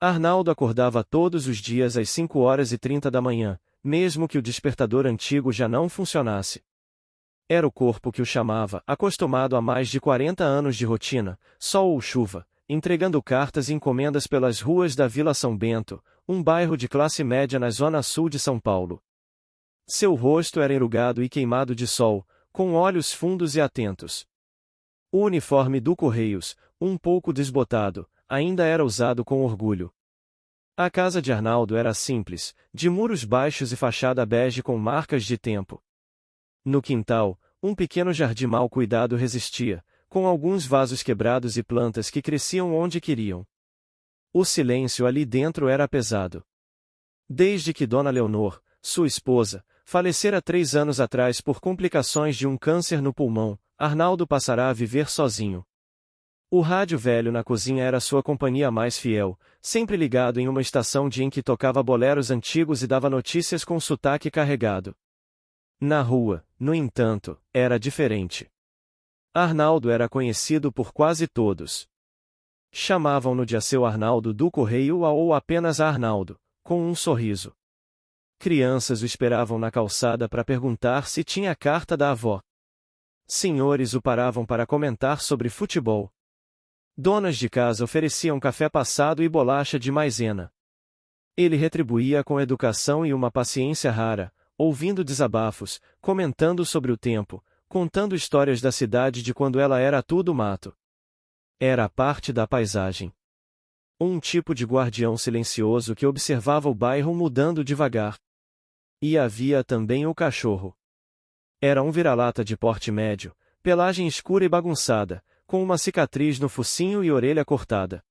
Arnaldo acordava todos os dias às 5h30 da manhã, mesmo que o despertador antigo já não funcionasse. Era o corpo que o chamava, acostumado a mais de 40 anos de rotina, sol ou chuva, entregando cartas e encomendas pelas ruas da Vila São Bento, um bairro de classe média na zona sul de São Paulo. Seu rosto era enrugado e queimado de sol, com olhos fundos e atentos. O uniforme do Correios, um pouco desbotado, ainda era usado com orgulho. A casa de Arnaldo era simples, de muros baixos e fachada bege com marcas de tempo. No quintal, um pequeno jardim mal cuidado resistia, com alguns vasos quebrados e plantas que cresciam onde queriam. O silêncio ali dentro era pesado. Desde que Dona Leonor, sua esposa, falecera 3 anos atrás por complicações de um câncer no pulmão, Arnaldo passará a viver sozinho. O rádio velho na cozinha era sua companhia mais fiel, sempre ligado em uma estação em que tocava boleros antigos e dava notícias com sotaque carregado. Na rua, no entanto, era diferente. Arnaldo era conhecido por quase todos. Chamavam-no de seu Arnaldo do Correio ou apenas Arnaldo, com um sorriso. Crianças o esperavam na calçada para perguntar se tinha a carta da avó. Senhores o paravam para comentar sobre futebol. Donas de casa ofereciam café passado e bolacha de maisena. Ele retribuía com educação e uma paciência rara, ouvindo desabafos, comentando sobre o tempo, contando histórias da cidade de quando ela era tudo mato. Era parte da paisagem. Um tipo de guardião silencioso que observava o bairro mudando devagar. E havia também o cachorro. Era um vira-lata de porte médio, pelagem escura e bagunçada, com uma cicatriz no focinho e orelha cortada.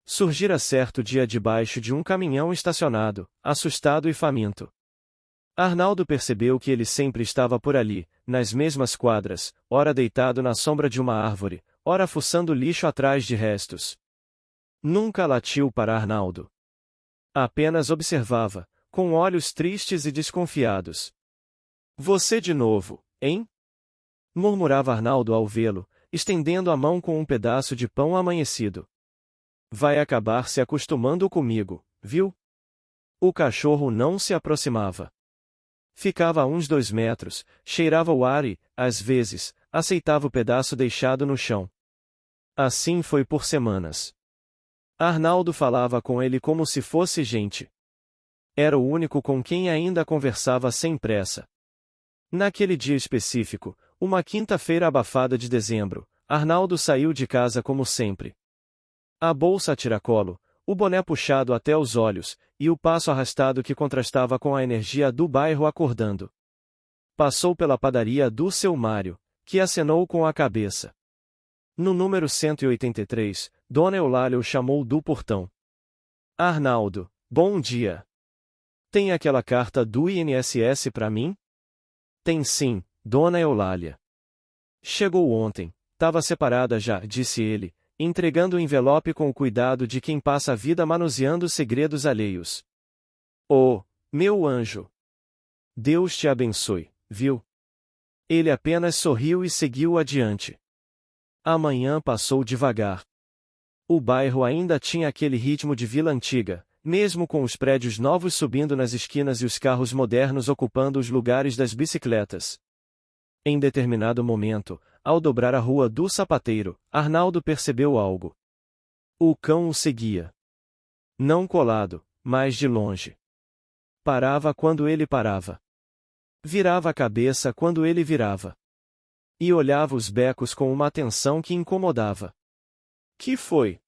Surgira certo dia debaixo de um caminhão estacionado, assustado e faminto. Arnaldo percebeu que ele sempre estava por ali, nas mesmas quadras, ora deitado na sombra de uma árvore, ora fuçando lixo atrás de restos. Nunca latiu para Arnaldo. Apenas observava, com olhos tristes e desconfiados. Você de novo, hein? Murmurava Arnaldo ao vê-lo, estendendo a mão com um pedaço de pão amanhecido. Vai acabar se acostumando comigo, viu? O cachorro não se aproximava. Ficava a uns 2 metros, cheirava o ar e, às vezes, aceitava o pedaço deixado no chão. Assim foi por semanas. Arnaldo falava com ele como se fosse gente. Era o único com quem ainda conversava sem pressa. Naquele dia específico, uma quinta-feira abafada de dezembro, Arnaldo saiu de casa como sempre. A bolsa a tiracolo, o boné puxado até os olhos, e o passo arrastado que contrastava com a energia do bairro acordando. Passou pela padaria do seu Mário, que acenou com a cabeça. No número 183, Dona Eulália o chamou do portão. Arnaldo, bom dia. Tem aquela carta do INSS para mim? Tem sim, Dona Eulália. Chegou ontem, estava separada já, disse ele, entregando o envelope com o cuidado de quem passa a vida manuseando segredos alheios. Oh, meu anjo! Deus te abençoe, viu? Ele apenas sorriu e seguiu adiante. Amanhã passou devagar. O bairro ainda tinha aquele ritmo de vila antiga, mesmo com os prédios novos subindo nas esquinas e os carros modernos ocupando os lugares das bicicletas. Em determinado momento, ao dobrar a rua do Sapateiro, Arnaldo percebeu algo. O cão o seguia. Não colado, mas de longe. Parava quando ele parava. Virava a cabeça quando ele virava. E olhava os becos com uma atenção que incomodava. Que foi?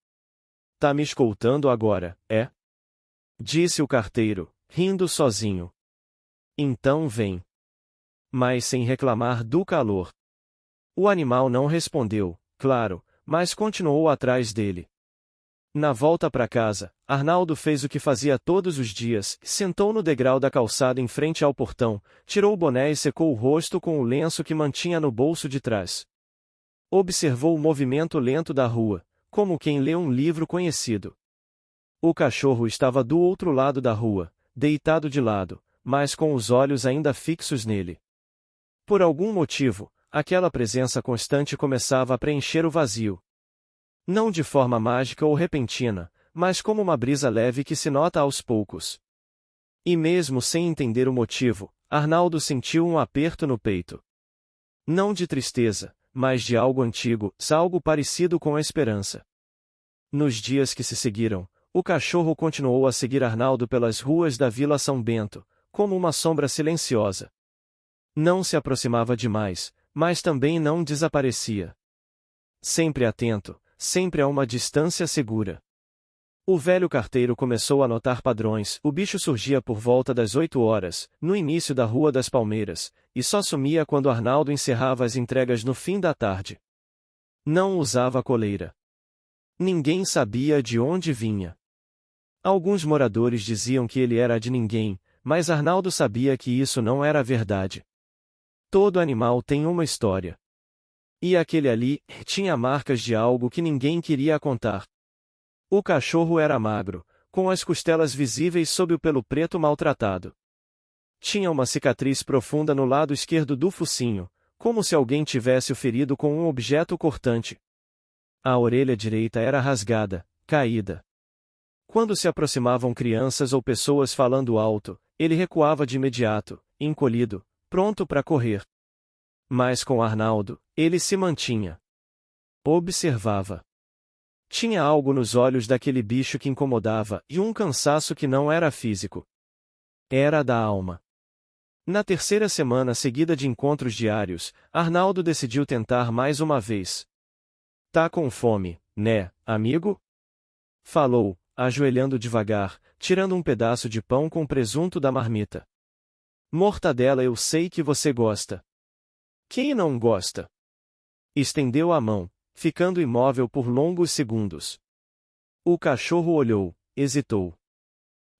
Tá me escoltando agora, é? Disse o carteiro, rindo sozinho. Então vem. Mas sem reclamar do calor. O animal não respondeu, claro, mas continuou atrás dele. Na volta para casa, Arnaldo fez o que fazia todos os dias, sentou no degrau da calçada em frente ao portão, tirou o boné e secou o rosto com o lenço que mantinha no bolso de trás. Observou o movimento lento da rua, como quem lê um livro conhecido. O cachorro estava do outro lado da rua, deitado de lado, mas com os olhos ainda fixos nele. Por algum motivo, aquela presença constante começava a preencher o vazio. Não de forma mágica ou repentina, mas como uma brisa leve que se nota aos poucos. E mesmo sem entender o motivo, Arnaldo sentiu um aperto no peito. Não de tristeza, mas de algo antigo, algo parecido com a esperança. Nos dias que se seguiram, o cachorro continuou a seguir Arnaldo pelas ruas da Vila São Bento, como uma sombra silenciosa. Não se aproximava demais, mas também não desaparecia. Sempre atento, sempre a uma distância segura. O velho carteiro começou a notar padrões. O bicho surgia por volta das 8 horas, no início da Rua das Palmeiras, e só sumia quando Arnaldo encerrava as entregas no fim da tarde. Não usava coleira. Ninguém sabia de onde vinha. Alguns moradores diziam que ele era de ninguém, mas Arnaldo sabia que isso não era verdade. Todo animal tem uma história. E aquele ali tinha marcas de algo que ninguém queria contar. O cachorro era magro, com as costelas visíveis sob o pelo preto maltratado. Tinha uma cicatriz profunda no lado esquerdo do focinho, como se alguém tivesse o ferido com um objeto cortante. A orelha direita era rasgada, caída. Quando se aproximavam crianças ou pessoas falando alto, ele recuava de imediato, encolhido, pronto para correr. Mas com Arnaldo, ele se mantinha. Observava. Tinha algo nos olhos daquele bicho que incomodava e um cansaço que não era físico. Era da alma. Na terceira semana seguida de encontros diários, Arnaldo decidiu tentar mais uma vez. Tá com fome, né, amigo? Falou, ajoelhando devagar, tirando um pedaço de pão com presunto da marmita. Mortadela eu sei que você gosta. Quem não gosta? Estendeu a mão, ficando imóvel por longos segundos. O cachorro olhou, hesitou.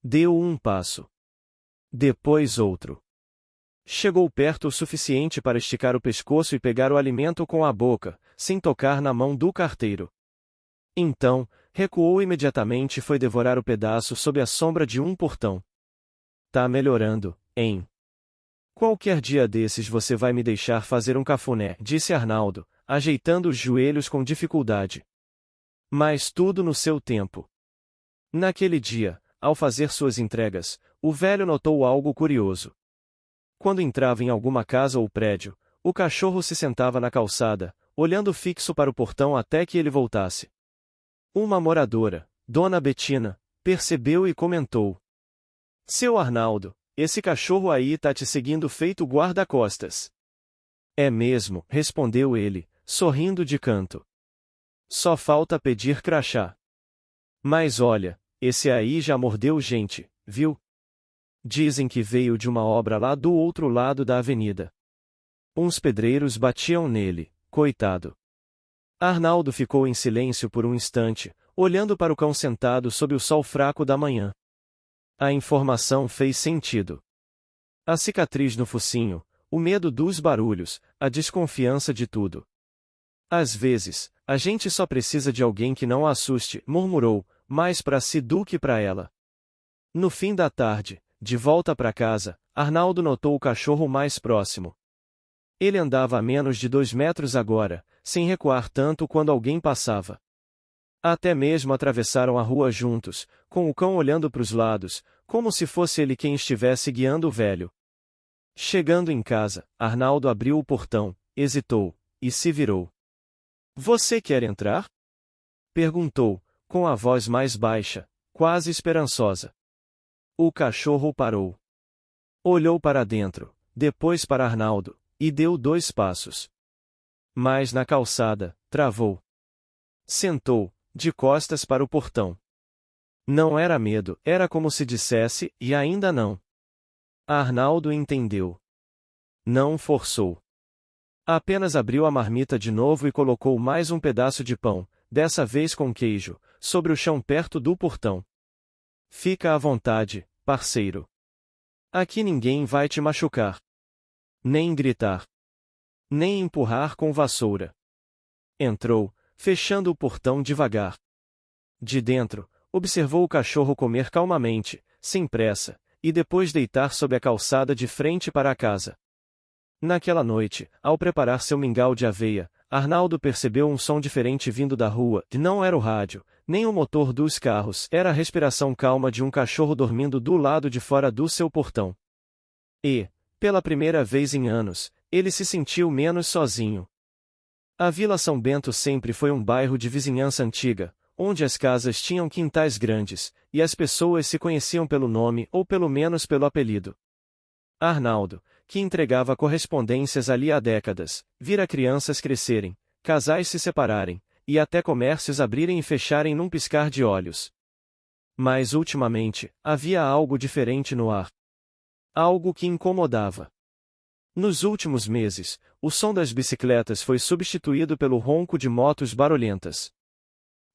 Deu um passo. Depois outro. Chegou perto o suficiente para esticar o pescoço e pegar o alimento com a boca, sem tocar na mão do carteiro. Então, recuou imediatamente e foi devorar o pedaço sob a sombra de um portão. Tá melhorando, hein? Qualquer dia desses você vai me deixar fazer um cafuné, disse Arnaldo, ajeitando os joelhos com dificuldade. Mas tudo no seu tempo. Naquele dia, ao fazer suas entregas, o velho notou algo curioso. Quando entrava em alguma casa ou prédio, o cachorro se sentava na calçada, olhando fixo para o portão até que ele voltasse. Uma moradora, Dona Betina, percebeu e comentou. Seu Arnaldo, esse cachorro aí tá te seguindo feito guarda-costas. É mesmo, respondeu ele, sorrindo de canto. Só falta pedir crachá. Mas olha, esse aí já mordeu gente, viu? Dizem que veio de uma obra lá do outro lado da avenida. Uns pedreiros batiam nele, coitado. Arnaldo ficou em silêncio por um instante, olhando para o cão sentado sob o sol fraco da manhã. A informação fez sentido. A cicatriz no focinho, o medo dos barulhos, a desconfiança de tudo. Às vezes, a gente só precisa de alguém que não a assuste, murmurou, mais para si do que para ela. No fim da tarde, de volta para casa, Arnaldo notou o cachorro mais próximo. Ele andava a menos de 2 metros agora, sem recuar tanto quando alguém passava. Até mesmo atravessaram a rua juntos, com o cão olhando para os lados, como se fosse ele quem estivesse guiando o velho. Chegando em casa, Arnaldo abriu o portão, hesitou, e se virou. Você quer entrar? Perguntou, com a voz mais baixa, quase esperançosa. O cachorro parou. Olhou para dentro, depois para Arnaldo, e deu 2 passos. Mas na calçada, travou. Sentou, de costas para o portão. Não era medo, era como se dissesse, e ainda não. Arnaldo entendeu. Não forçou. Apenas abriu a marmita de novo e colocou mais um pedaço de pão, dessa vez com queijo, sobre o chão perto do portão. Fica à vontade, parceiro. Aqui ninguém vai te machucar. Nem gritar. Nem empurrar com vassoura. Entrou, fechando o portão devagar. De dentro, observou o cachorro comer calmamente, sem pressa, e depois deitar sob a calçada de frente para a casa. Naquela noite, ao preparar seu mingau de aveia, Arnaldo percebeu um som diferente vindo da rua, e não era o rádio, nem o motor dos carros, era a respiração calma de um cachorro dormindo do lado de fora do seu portão. E, pela primeira vez em anos, ele se sentiu menos sozinho. A Vila São Bento sempre foi um bairro de vizinhança antiga, onde as casas tinham quintais grandes, e as pessoas se conheciam pelo nome ou pelo menos pelo apelido. Arnaldo, que entregava correspondências ali há décadas, vira crianças crescerem, casais se separarem, e até comércios abrirem e fecharem num piscar de olhos. Mas ultimamente, havia algo diferente no ar. Algo que incomodava. Nos últimos meses, o som das bicicletas foi substituído pelo ronco de motos barulhentas.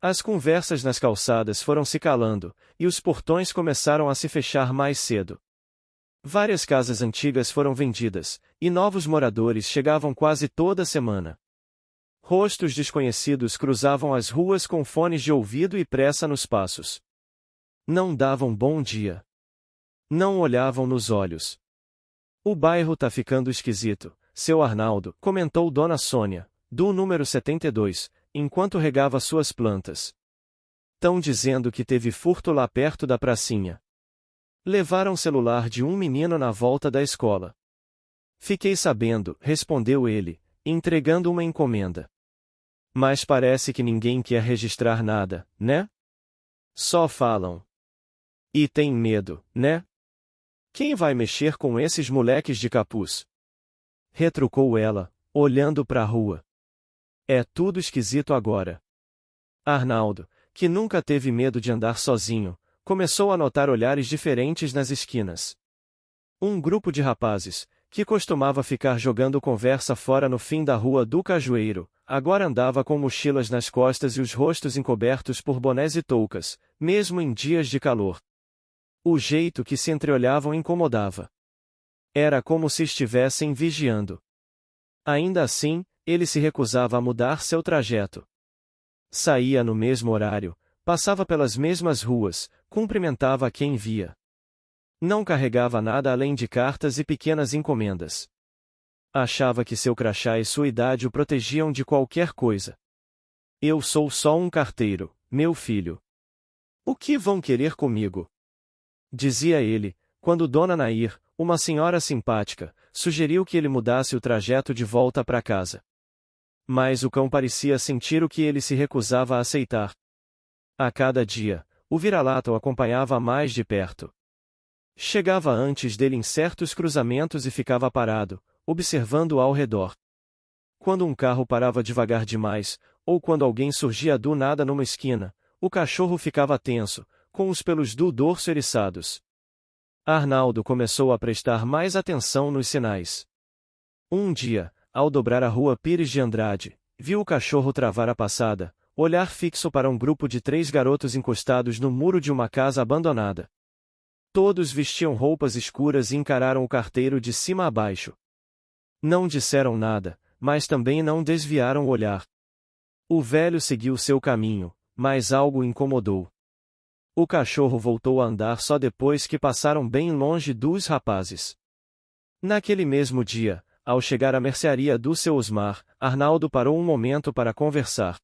As conversas nas calçadas foram se calando, e os portões começaram a se fechar mais cedo. Várias casas antigas foram vendidas, e novos moradores chegavam quase toda semana. Rostos desconhecidos cruzavam as ruas com fones de ouvido e pressa nos passos. Não davam bom dia. Não olhavam nos olhos. O bairro tá ficando esquisito, seu Arnaldo, comentou Dona Sônia, do número 72, enquanto regava suas plantas. Tão dizendo que teve furto lá perto da pracinha. Levaram o celular de um menino na volta da escola. Fiquei sabendo, respondeu ele, entregando uma encomenda. Mas parece que ninguém quer registrar nada, né? Só falam. E tem medo, né? Quem vai mexer com esses moleques de capuz? Retrucou ela, olhando para a rua. É tudo esquisito agora. Arnaldo, que nunca teve medo de andar sozinho, começou a notar olhares diferentes nas esquinas. Um grupo de rapazes, que costumava ficar jogando conversa fora no fim da rua do Cajueiro, agora andava com mochilas nas costas e os rostos encobertos por bonés e toucas, mesmo em dias de calor. O jeito que se entreolhavam incomodava. Era como se estivessem vigiando. Ainda assim, ele se recusava a mudar seu trajeto. Saía no mesmo horário, passava pelas mesmas ruas, cumprimentava quem via. Não carregava nada além de cartas e pequenas encomendas. Achava que seu crachá e sua idade o protegiam de qualquer coisa. Eu sou só um carteiro, meu filho. O que vão querer comigo? Dizia ele, quando Dona Nair, uma senhora simpática, sugeriu que ele mudasse o trajeto de volta para casa. Mas o cão parecia sentir o que ele se recusava a aceitar. A cada dia, o vira-lata o acompanhava mais de perto. Chegava antes dele em certos cruzamentos e ficava parado, observando ao redor. Quando um carro parava devagar demais, ou quando alguém surgia do nada numa esquina, o cachorro ficava tenso, com os pelos do dorso eriçados. Arnaldo começou a prestar mais atenção nos sinais. Um dia, ao dobrar a rua Pires de Andrade, viu o cachorro travar a passada, olhar fixo para um grupo de 3 garotos encostados no muro de uma casa abandonada. Todos vestiam roupas escuras e encararam o carteiro de cima a baixo. Não disseram nada, mas também não desviaram o olhar. O velho seguiu seu caminho, mas algo o incomodou. O cachorro voltou a andar só depois que passaram bem longe dos rapazes. Naquele mesmo dia, ao chegar à mercearia do seu Osmar, Arnaldo parou um momento para conversar.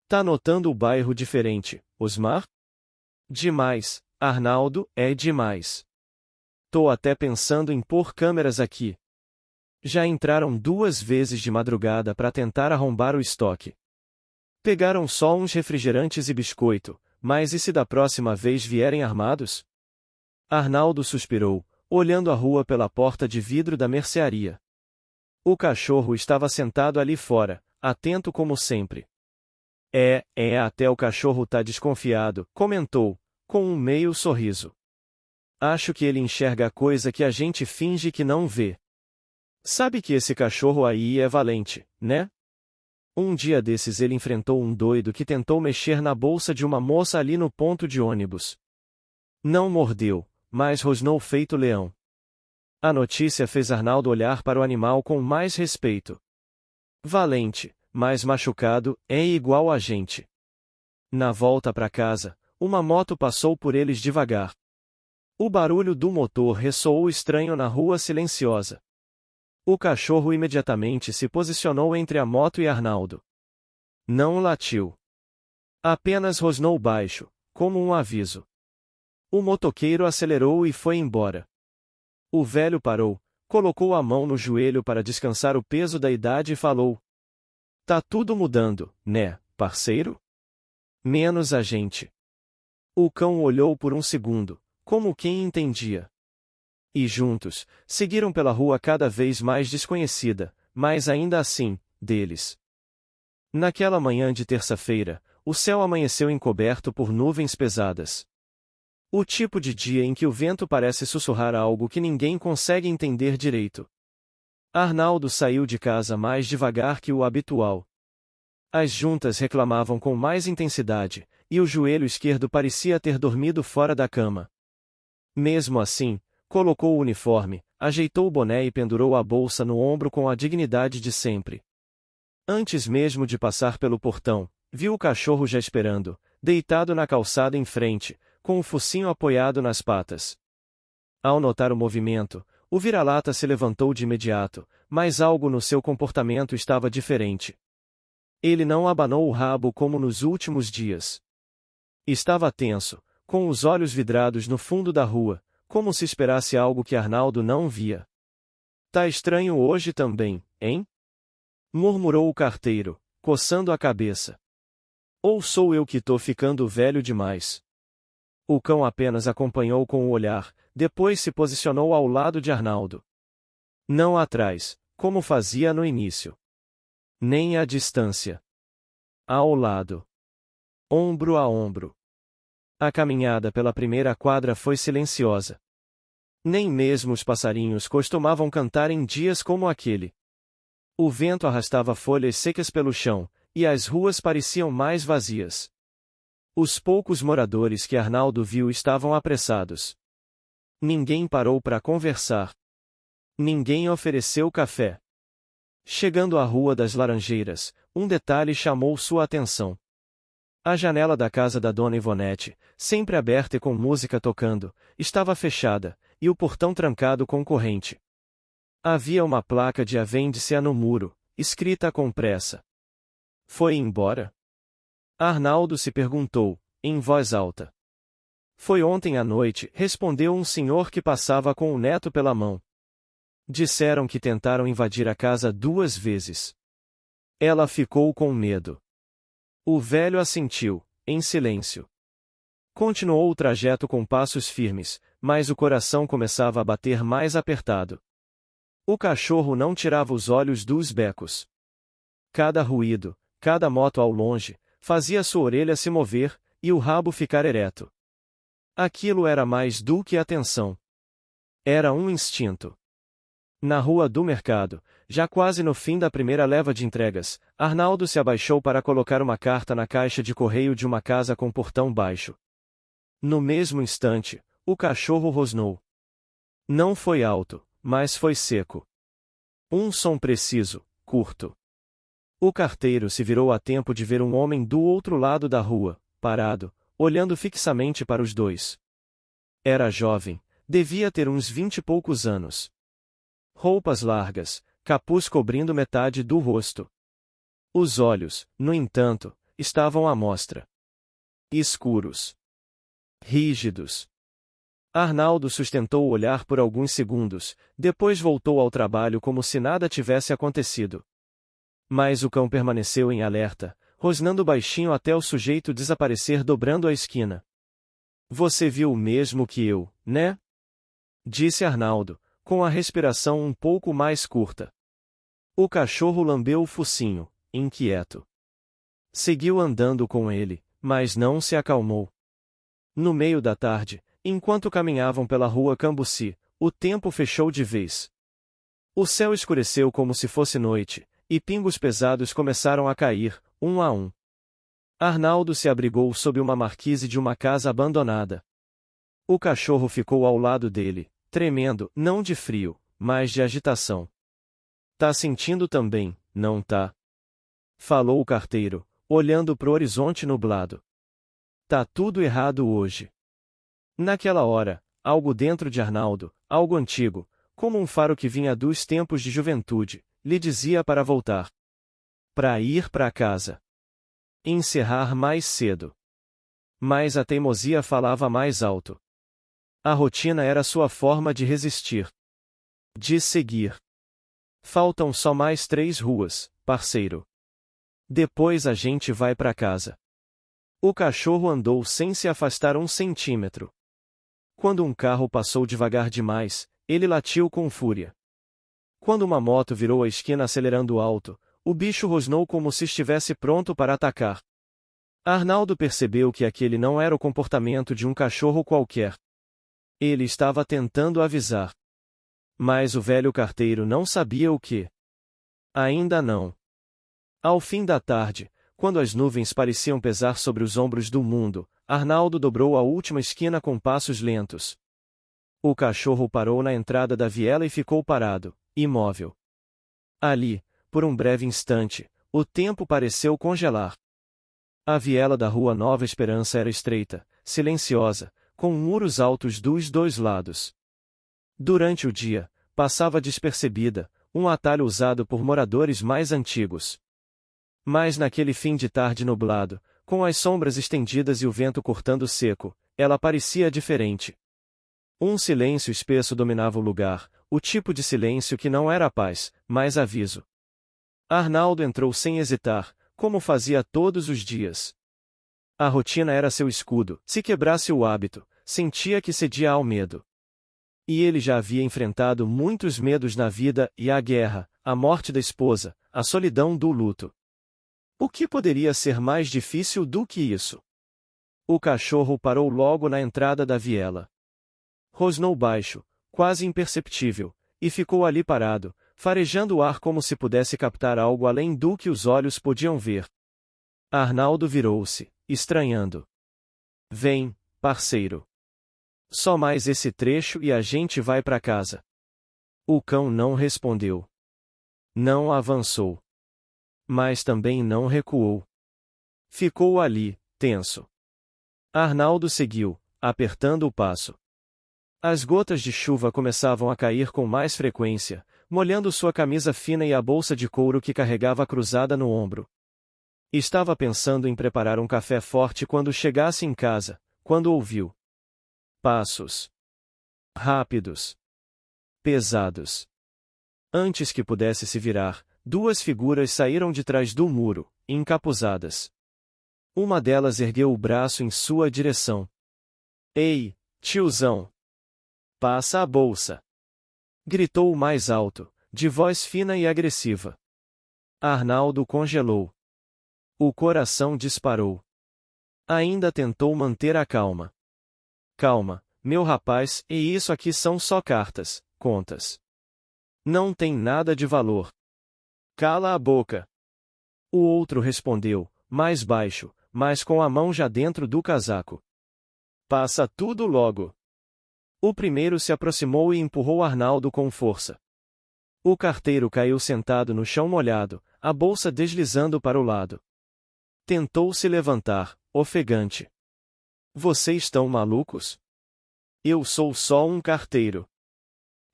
Tá notando o bairro diferente, Osmar? Demais, Arnaldo, é demais. Tô até pensando em pôr câmeras aqui. Já entraram 2 vezes de madrugada para tentar arrombar o estoque. Pegaram só uns refrigerantes e biscoito, mas e se da próxima vez vierem armados? Arnaldo suspirou, olhando a rua pela porta de vidro da mercearia. O cachorro estava sentado ali fora, atento como sempre. Até o cachorro tá desconfiado, comentou, com um meio sorriso. Acho que ele enxerga coisa que a gente finge que não vê. Sabe que esse cachorro aí é valente, né? Um dia desses ele enfrentou um doido que tentou mexer na bolsa de uma moça ali no ponto de ônibus. Não mordeu, mas rosnou feito leão. A notícia fez Arnaldo olhar para o animal com mais respeito. Valente, mas machucado, é igual a gente. Na volta para casa, uma moto passou por eles devagar. O barulho do motor ressoou estranho na rua silenciosa. O cachorro imediatamente se posicionou entre a moto e Arnaldo. Não latiu. Apenas rosnou baixo, como um aviso. O motoqueiro acelerou e foi embora. O velho parou, colocou a mão no joelho para descansar o peso da idade e falou: Tá tudo mudando, né, parceiro? Menos a gente. O cão olhou por um segundo, como quem entendia. E juntos, seguiram pela rua cada vez mais desconhecida, mas ainda assim, deles. Naquela manhã de terça-feira, o céu amanheceu encoberto por nuvens pesadas. O tipo de dia em que o vento parece sussurrar algo que ninguém consegue entender direito. Arnaldo saiu de casa mais devagar que o habitual. As juntas reclamavam com mais intensidade, e o joelho esquerdo parecia ter dormido fora da cama. Mesmo assim, colocou o uniforme, ajeitou o boné e pendurou a bolsa no ombro com a dignidade de sempre. Antes mesmo de passar pelo portão, viu o cachorro já esperando, deitado na calçada em frente, com o focinho apoiado nas patas. Ao notar o movimento, o vira-lata se levantou de imediato, mas algo no seu comportamento estava diferente. Ele não abanou o rabo como nos últimos dias. Estava tenso, com os olhos vidrados no fundo da rua, como se esperasse algo que Arnaldo não via. Tá estranho hoje também, hein? Murmurou o carteiro, coçando a cabeça. Ou sou eu que tô ficando velho demais? O cão apenas acompanhou com o olhar, depois se posicionou ao lado de Arnaldo. Não atrás, como fazia no início. Nem à distância. Ao lado. Ombro a ombro. A caminhada pela primeira quadra foi silenciosa. Nem mesmo os passarinhos costumavam cantar em dias como aquele. O vento arrastava folhas secas pelo chão, e as ruas pareciam mais vazias. Os poucos moradores que Arnaldo viu estavam apressados. Ninguém parou para conversar. Ninguém ofereceu café. Chegando à Rua das Laranjeiras, um detalhe chamou sua atenção. A janela da casa da dona Ivonete, sempre aberta e com música tocando, estava fechada, e o portão trancado com corrente. Havia uma placa de "Vende-se no muro", escrita com pressa. Foi embora? Arnaldo se perguntou, em voz alta. Foi ontem à noite, respondeu um senhor que passava com o neto pela mão. Disseram que tentaram invadir a casa 2 vezes. Ela ficou com medo. O velho assentiu, em silêncio. Continuou o trajeto com passos firmes, mas o coração começava a bater mais apertado. O cachorro não tirava os olhos dos becos. Cada ruído, cada moto ao longe, fazia sua orelha se mover, e o rabo ficar ereto. Aquilo era mais do que atenção. Era um instinto. Na rua do mercado, já quase no fim da primeira leva de entregas, Arnaldo se abaixou para colocar uma carta na caixa de correio de uma casa com portão baixo. No mesmo instante, o cachorro rosnou. Não foi alto, mas foi seco. Um som preciso, curto. O carteiro se virou a tempo de ver um homem do outro lado da rua, parado, olhando fixamente para os dois. Era jovem, devia ter uns 20 e poucos anos. Roupas largas, capuz cobrindo metade do rosto. Os olhos, no entanto, estavam à mostra. Escuros. Rígidos. Arnaldo sustentou o olhar por alguns segundos, depois voltou ao trabalho como se nada tivesse acontecido. Mas o cão permaneceu em alerta, rosnando baixinho até o sujeito desaparecer dobrando a esquina. Você viu o mesmo que eu, né? Disse Arnaldo, com a respiração um pouco mais curta. O cachorro lambeu o focinho, inquieto. Seguiu andando com ele, mas não se acalmou. No meio da tarde, enquanto caminhavam pela rua Cambuci, o tempo fechou de vez. O céu escureceu como se fosse noite, e pingos pesados começaram a cair, um a um. Arnaldo se abrigou sob uma marquise de uma casa abandonada. O cachorro ficou ao lado dele, tremendo, não de frio, mas de agitação. Tá sentindo também, não tá? Falou o carteiro, olhando pro horizonte nublado. Tá tudo errado hoje. Naquela hora, algo dentro de Arnaldo, algo antigo, como um faro que vinha dos tempos de juventude, lhe dizia para voltar. Para ir para casa. Encerrar mais cedo. Mas a teimosia falava mais alto. A rotina era sua forma de resistir. De seguir. Faltam só mais 3 ruas, parceiro. Depois a gente vai para casa. O cachorro andou sem se afastar 1 centímetro. Quando um carro passou devagar demais, ele latiu com fúria. Quando uma moto virou a esquina acelerando alto, o bicho rosnou como se estivesse pronto para atacar. Arnaldo percebeu que aquele não era o comportamento de um cachorro qualquer. Ele estava tentando avisar. Mas o velho carteiro não sabia o que. Ainda não. Ao fim da tarde, quando as nuvens pareciam pesar sobre os ombros do mundo, Arnaldo dobrou a última esquina com passos lentos. O cachorro parou na entrada da viela e ficou parado, imóvel. Ali, por um breve instante, o tempo pareceu congelar. A viela da Rua Nova Esperança era estreita, silenciosa, com muros altos dos 2 lados. Durante o dia, passava despercebida, um atalho usado por moradores mais antigos. Mas naquele fim de tarde nublado, com as sombras estendidas e o vento cortando seco, ela parecia diferente. Um silêncio espesso dominava o lugar, o tipo de silêncio que não era paz, mas aviso. Arnaldo entrou sem hesitar, como fazia todos os dias. A rotina era seu escudo, se quebrasse o hábito, sentia que cedia ao medo. E ele já havia enfrentado muitos medos na vida e a guerra, a morte da esposa, a solidão do luto. O que poderia ser mais difícil do que isso? O cachorro parou logo na entrada da viela. Rosnou baixo, quase imperceptível, e ficou ali parado, farejando o ar como se pudesse captar algo além do que os olhos podiam ver. Arnaldo virou-se, estranhando. Vem, parceiro. Só mais esse trecho e a gente vai para casa. O cão não respondeu. Não avançou. Mas também não recuou. Ficou ali, tenso. Arnaldo seguiu, apertando o passo. As gotas de chuva começavam a cair com mais frequência, molhando sua camisa fina e a bolsa de couro que carregava cruzada no ombro. Estava pensando em preparar um café forte quando chegasse em casa, quando ouviu passos rápidos, pesados. Antes que pudesse se virar, 2 figuras saíram de trás do muro, encapuzadas. Uma delas ergueu o braço em sua direção. Ei, tiozão! Passa a bolsa! Gritou o mais alto, de voz fina e agressiva. Arnaldo congelou. O coração disparou. Ainda tentou manter a calma. Calma, meu rapaz, e isso aqui são só cartas, contas. Não tem nada de valor. Cala a boca. O outro respondeu, mais baixo, mas com a mão já dentro do casaco. Passa tudo logo. O primeiro se aproximou e empurrou Arnaldo com força. O carteiro caiu sentado no chão molhado, a bolsa deslizando para o lado. Tentou se levantar, ofegante. Vocês estão malucos? Eu sou só um carteiro.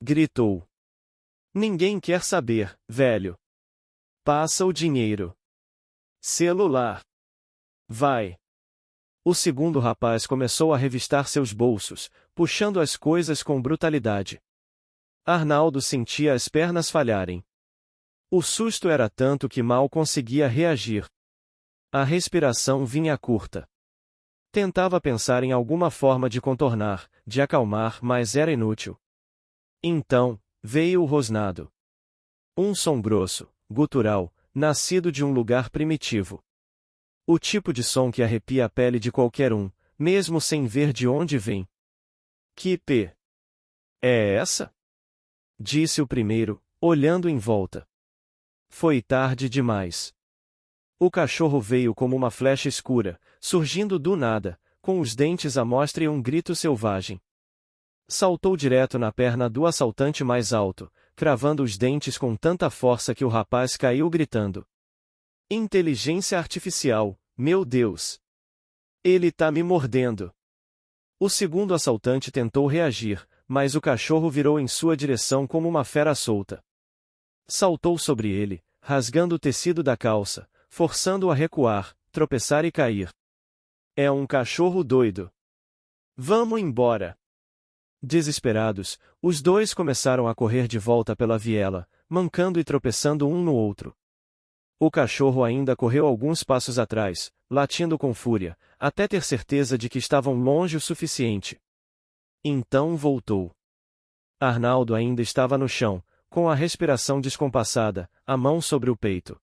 Gritou. Ninguém quer saber, velho. Passa o dinheiro. Celular. Vai. O segundo rapaz começou a revistar seus bolsos, puxando as coisas com brutalidade. Arnaldo sentia as pernas falharem. O susto era tanto que mal conseguia reagir. A respiração vinha curta. Tentava pensar em alguma forma de contornar, de acalmar, mas era inútil. Então, veio o rosnado. Um som grosso, gutural, nascido de um lugar primitivo. O tipo de som que arrepia a pele de qualquer um, mesmo sem ver de onde vem. Que p. É essa? Disse o primeiro, olhando em volta. Foi tarde demais. O cachorro veio como uma flecha escura, surgindo do nada, com os dentes à mostra e um grito selvagem. Saltou direto na perna do assaltante mais alto, cravando os dentes com tanta força que o rapaz caiu gritando. Inteligência artificial, meu Deus! Ele tá me mordendo! O segundo assaltante tentou reagir, mas o cachorro virou em sua direção como uma fera solta. Saltou sobre ele, rasgando o tecido da calça, forçando-o a recuar, tropeçar e cair. É um cachorro doido. Vamos embora. Desesperados, os dois começaram a correr de volta pela viela, mancando e tropeçando um no outro. O cachorro ainda correu alguns passos atrás, latindo com fúria, até ter certeza de que estavam longe o suficiente. Então voltou. Arnaldo ainda estava no chão, com a respiração descompassada, a mão sobre o peito.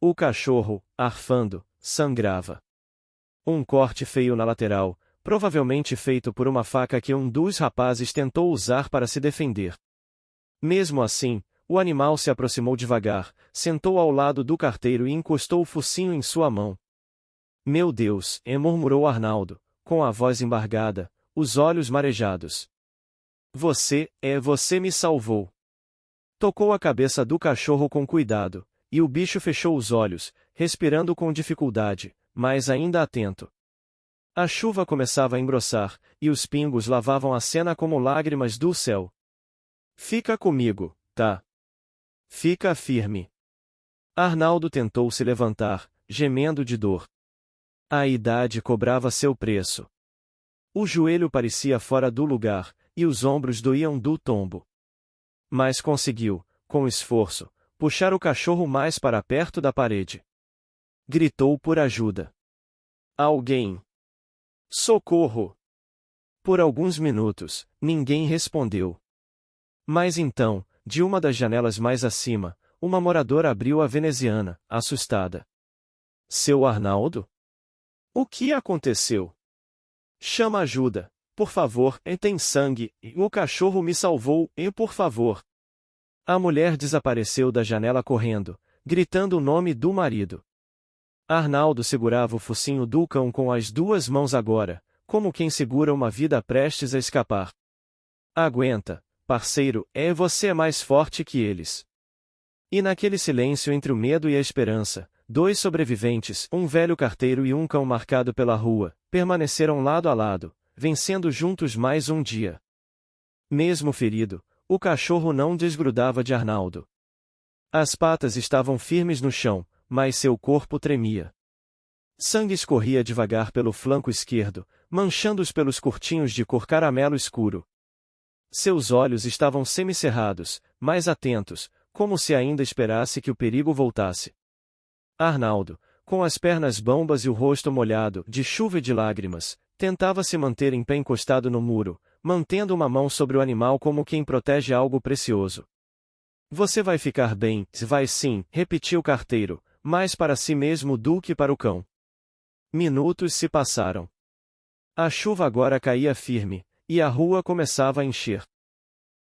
O cachorro, arfando, sangrava. Um corte feio na lateral, provavelmente feito por uma faca que um dos rapazes tentou usar para se defender. Mesmo assim, o animal se aproximou devagar, sentou ao lado do carteiro e encostou o focinho em sua mão. Meu Deus, murmurou Arnaldo, com a voz embargada, os olhos marejados. Você me salvou. Tocou a cabeça do cachorro com cuidado, e o bicho fechou os olhos, respirando com dificuldade, mas ainda atento. A chuva começava a engrossar, e os pingos lavavam a cena como lágrimas do céu. Fica comigo, tá? Fica firme. Arnaldo tentou se levantar, gemendo de dor. A idade cobrava seu preço. O joelho parecia fora do lugar, e os ombros doíam do tombo. Mas conseguiu, com esforço, puxar o cachorro mais para perto da parede. Gritou por ajuda. Alguém! Socorro! Por alguns minutos, ninguém respondeu. Mas então, de uma das janelas mais acima, uma moradora abriu a veneziana, assustada. Seu Arnaldo? O que aconteceu? Chama ajuda, por favor, tem sangue, o cachorro me salvou, por favor. A mulher desapareceu da janela correndo, gritando o nome do marido. Arnaldo segurava o focinho do cão com as duas mãos agora, como quem segura uma vida prestes a escapar. Aguenta, parceiro, você é mais forte que eles. E naquele silêncio entre o medo e a esperança, dois sobreviventes, um velho carteiro e um cão marcado pela rua, permaneceram lado a lado, vencendo juntos mais um dia. Mesmo ferido, o cachorro não desgrudava de Arnaldo. As patas estavam firmes no chão, mas seu corpo tremia. Sangue escorria devagar pelo flanco esquerdo, manchando os pelos curtinhos de cor caramelo escuro. Seus olhos estavam semicerrados, mas atentos, como se ainda esperasse que o perigo voltasse. Arnaldo, com as pernas bambas e o rosto molhado, de chuva e de lágrimas, tentava se manter em pé encostado no muro, mantendo uma mão sobre o animal como quem protege algo precioso. Você vai ficar bem, vai sim, repetiu o carteiro, mais para si mesmo do que para o cão. Minutos se passaram. A chuva agora caía firme, e a rua começava a encher.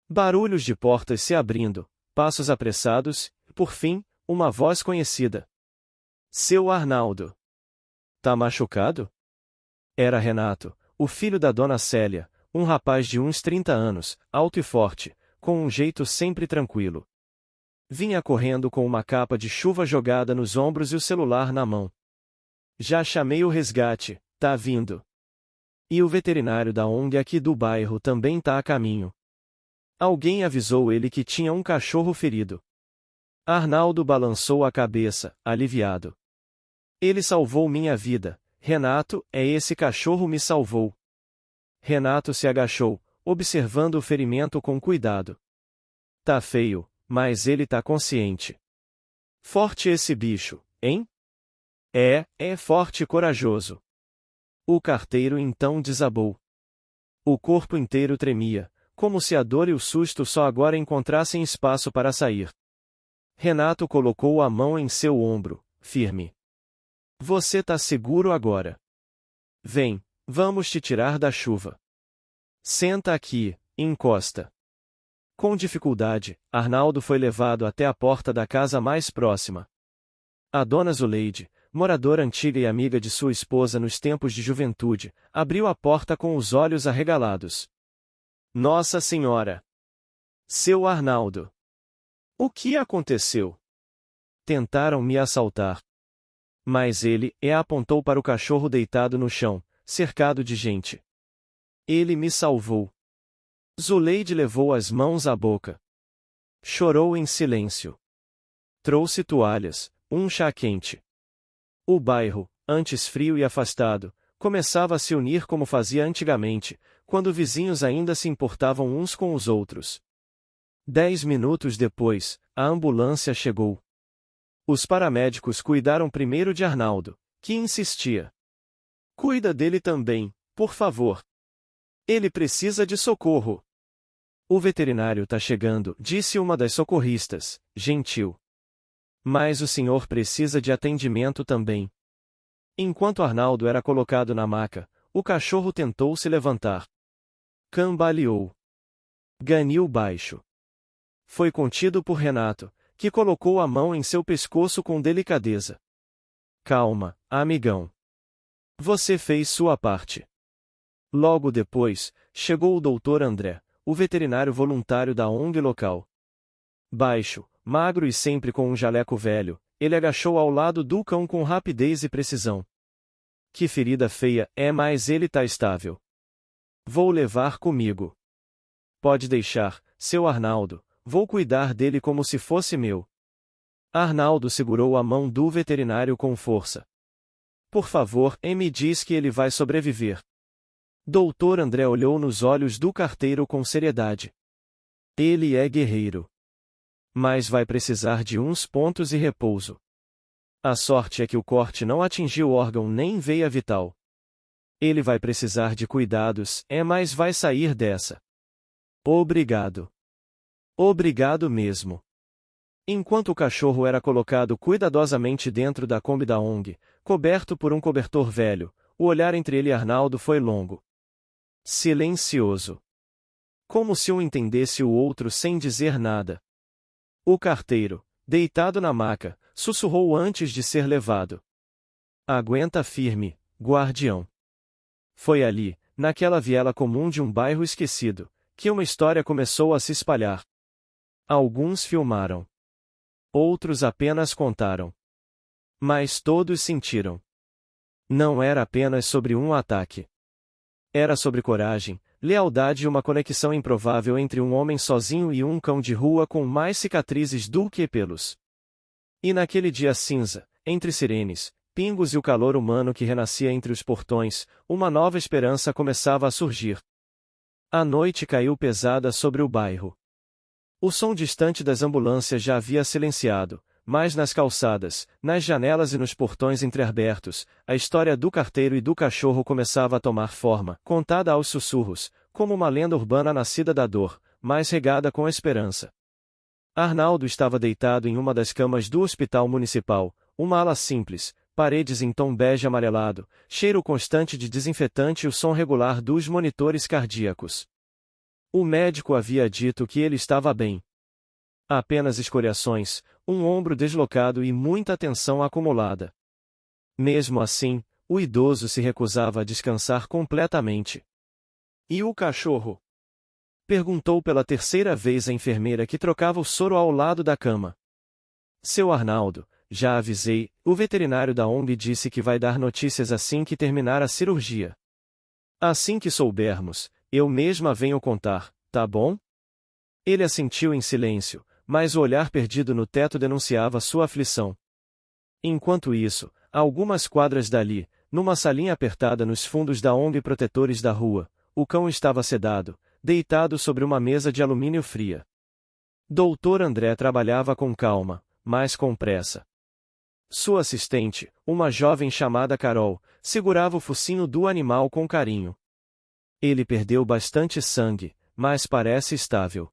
Barulhos de portas se abrindo, passos apressados, e por fim, uma voz conhecida. Seu Arnaldo. Tá machucado? Era Renato, o filho da dona Célia, um rapaz de uns 30 anos, alto e forte, com um jeito sempre tranquilo. Vinha correndo com uma capa de chuva jogada nos ombros e o celular na mão. Já chamei o resgate, tá vindo. E o veterinário da ONG aqui do bairro também tá a caminho. Alguém avisou ele que tinha um cachorro ferido. Arnaldo balançou a cabeça, aliviado. Ele salvou minha vida, Renato, esse cachorro me salvou. Renato se agachou, observando o ferimento com cuidado. Tá feio, mas ele tá consciente. Forte esse bicho, hein? É forte e corajoso. O carteiro então desabou. O corpo inteiro tremia, como se a dor e o susto só agora encontrassem espaço para sair. Renato colocou a mão em seu ombro, firme. Você tá seguro agora. Vem, vamos te tirar da chuva. Senta aqui, encosta. Com dificuldade, Arnaldo foi levado até a porta da casa mais próxima. A dona Zuleide, moradora antiga e amiga de sua esposa nos tempos de juventude, abriu a porta com os olhos arregalados. Nossa Senhora! Seu Arnaldo! O que aconteceu? Tentaram me assaltar. Mas ele apontou para o cachorro deitado no chão, cercado de gente. Ele me salvou. Zuleide levou as mãos à boca. Chorou em silêncio. Trouxe toalhas, um chá quente. O bairro, antes frio e afastado, começava a se unir como fazia antigamente, quando vizinhos ainda se importavam uns com os outros. 10 minutos depois, a ambulância chegou. Os paramédicos cuidaram primeiro de Arnaldo, que insistia. Cuida dele também, por favor. Ele precisa de socorro. O veterinário tá chegando, disse uma das socorristas, gentil. Mas o senhor precisa de atendimento também. Enquanto Arnaldo era colocado na maca, o cachorro tentou se levantar. Cambaleou. Ganhou baixo. Foi contido por Renato, que colocou a mão em seu pescoço com delicadeza. Calma, amigão. Você fez sua parte. Logo depois, chegou o Dr. André, o veterinário voluntário da ONG local. Baixo, magro e sempre com um jaleco velho, ele agachou ao lado do cão com rapidez e precisão. Que ferida feia é, mas ele tá estável. Vou levar comigo. Pode deixar, seu Arnaldo, vou cuidar dele como se fosse meu. Arnaldo segurou a mão do veterinário com força. Por favor, me diz que ele vai sobreviver. Dr. André olhou nos olhos do carteiro com seriedade. Ele é guerreiro. Mas vai precisar de uns pontos e repouso. A sorte é que o corte não atingiu órgão nem veia vital. Ele vai precisar de cuidados, mas vai sair dessa. Obrigado. Obrigado mesmo. Enquanto o cachorro era colocado cuidadosamente dentro da Kombi da ONG, coberto por um cobertor velho, o olhar entre ele e Arnaldo foi longo. Silencioso. Como se um entendesse o outro sem dizer nada. O carteiro, deitado na maca, sussurrou antes de ser levado. Aguenta firme, guardião. Foi ali, naquela viela comum de um bairro esquecido, que uma história começou a se espalhar. Alguns filmaram. Outros apenas contaram. Mas todos sentiram. Não era apenas sobre um ataque. Era sobre coragem, lealdade e uma conexão improvável entre um homem sozinho e um cão de rua com mais cicatrizes do que pelos. E naquele dia cinza, entre sirenes, pingos e o calor humano que renascia entre os portões, uma nova esperança começava a surgir. A noite caiu pesada sobre o bairro. O som distante das ambulâncias já havia silenciado, mas nas calçadas, nas janelas e nos portões entreabertos, a história do carteiro e do cachorro começava a tomar forma, contada aos sussurros, como uma lenda urbana nascida da dor, mas regada com a esperança. Arnaldo estava deitado em uma das camas do hospital municipal, uma ala simples, paredes em tom bege amarelado, cheiro constante de desinfetante e o som regular dos monitores cardíacos. O médico havia dito que ele estava bem. Apenas escoriações, um ombro deslocado e muita tensão acumulada. Mesmo assim, o idoso se recusava a descansar completamente. E o cachorro? Perguntou pela terceira vez a enfermeira que trocava o soro ao lado da cama. Seu Arnaldo, já avisei, o veterinário da ONG disse que vai dar notícias assim que terminar a cirurgia. Assim que soubermos, eu mesma venho contar, tá bom? Ele assentiu em silêncio, mas o olhar perdido no teto denunciava sua aflição. Enquanto isso, a algumas quadras dali, numa salinha apertada nos fundos da ONG Protetores da Rua, o cão estava sedado, deitado sobre uma mesa de alumínio fria. Dr. André trabalhava com calma, mas com pressa. Sua assistente, uma jovem chamada Carol, segurava o focinho do animal com carinho. Ele perdeu bastante sangue, mas parece estável.